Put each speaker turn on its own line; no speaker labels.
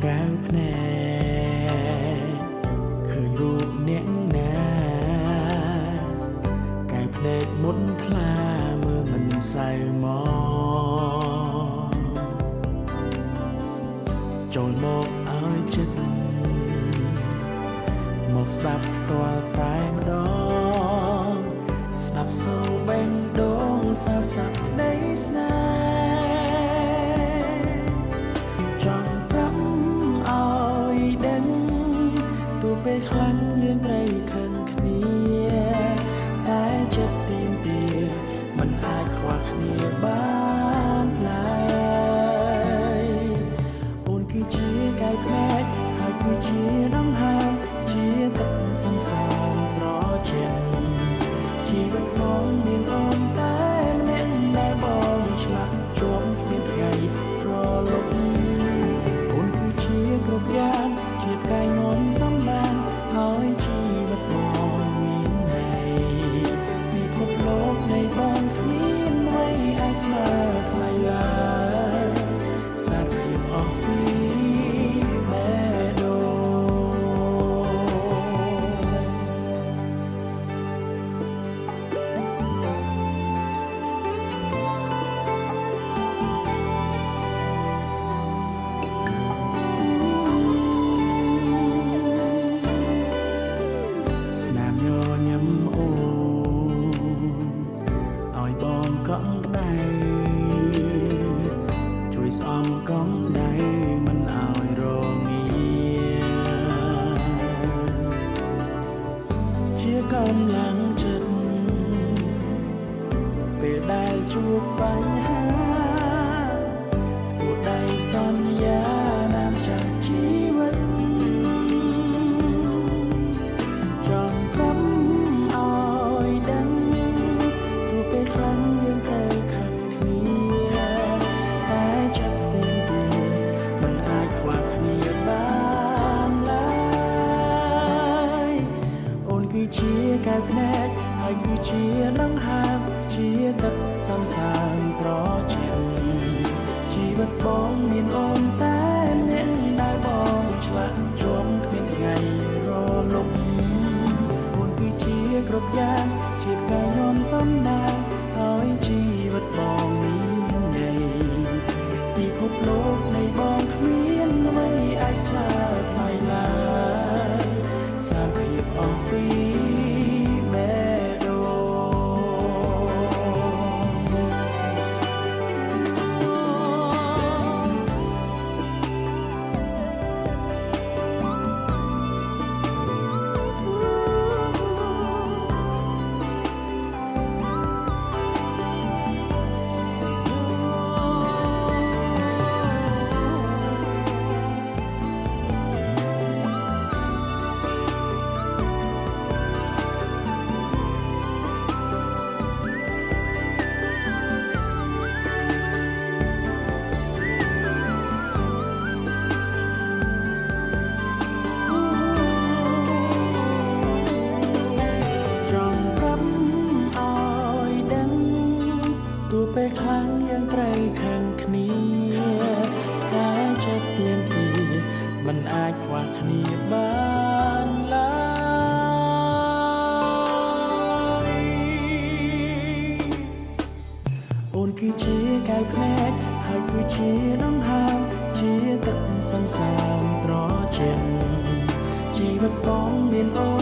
កៅភ្នែកឃើញរូបអ្នកណាកៅភ្នែកមុនថ្លាមើលមិនសៅមកចូលមកឲ្យចិត្តមកស្ដាប់ផ្ទាល់តែម្ដងស្ដាប់សូរបេងដូងសាស័កនៃស្នេហ៍ចង់ប្រាប់ឲ្យដឹងទោះពេលខ្លាំងយើងត្រូវខឹងគ្នាតែចិត្តទីមទាមិនអាចខ្វះគ្នាបានឡើយអូនគឺជាកែវភ្នែកហើយគឺជាដង្ហើមជាទឹកសន្សានប្រជាជីវិតបងមានអូនតែម្នាក់ដែលបងឆ្លាក់ជាប់គ្មានថ្ងៃប្រលប់អូនគឺជាគ្រប់យ៉ាងជាផ្កាយនាំសំណាងហើយជីវិតបងមានន័យពិភពលោកនៃបងគ្មានអ្វីអាចស្មើថ្លៃឡើយសារភាពអស់ពីបេះដូងញឹមអូនឲ្យបងកង់ដៃជួយស្អំកង់ដៃមិនឲ្យរងាជាកម្លាំងចិត្តពេលដែលជួបបញ្ហាពួកដៃសន្យាណាមចាស់ជីវិតជាកែវភ្នែកហើយគឺជាដង្ហើមជាទឹកសន្សានប្រជាជីវិតបងមានអូនតែម្នាក់ដែលបងឆ្លាក់ជាប់គ្មានថ្ងៃរលំអូនគឺជាគ្រប់យ៉ាងជាផ្កាយនាំសំណាងហើយជីវិតបងមានន័យពិភពលោកនៃបងគ្មានអ្វីអាចស្មើថ្លៃឡើយសារភាពអស់ពីពេលខ្លាំងយើងត្រូវខឹងគ្នាតែចិត្តទៀមទាមិនអាចខ្វះគ្នាបានឡើយអូនគឺជាកែវភ្នែកហើយគឺជាដង្ហើមជាទឹកសន្សានប្រជាជីវិតបងមានអូន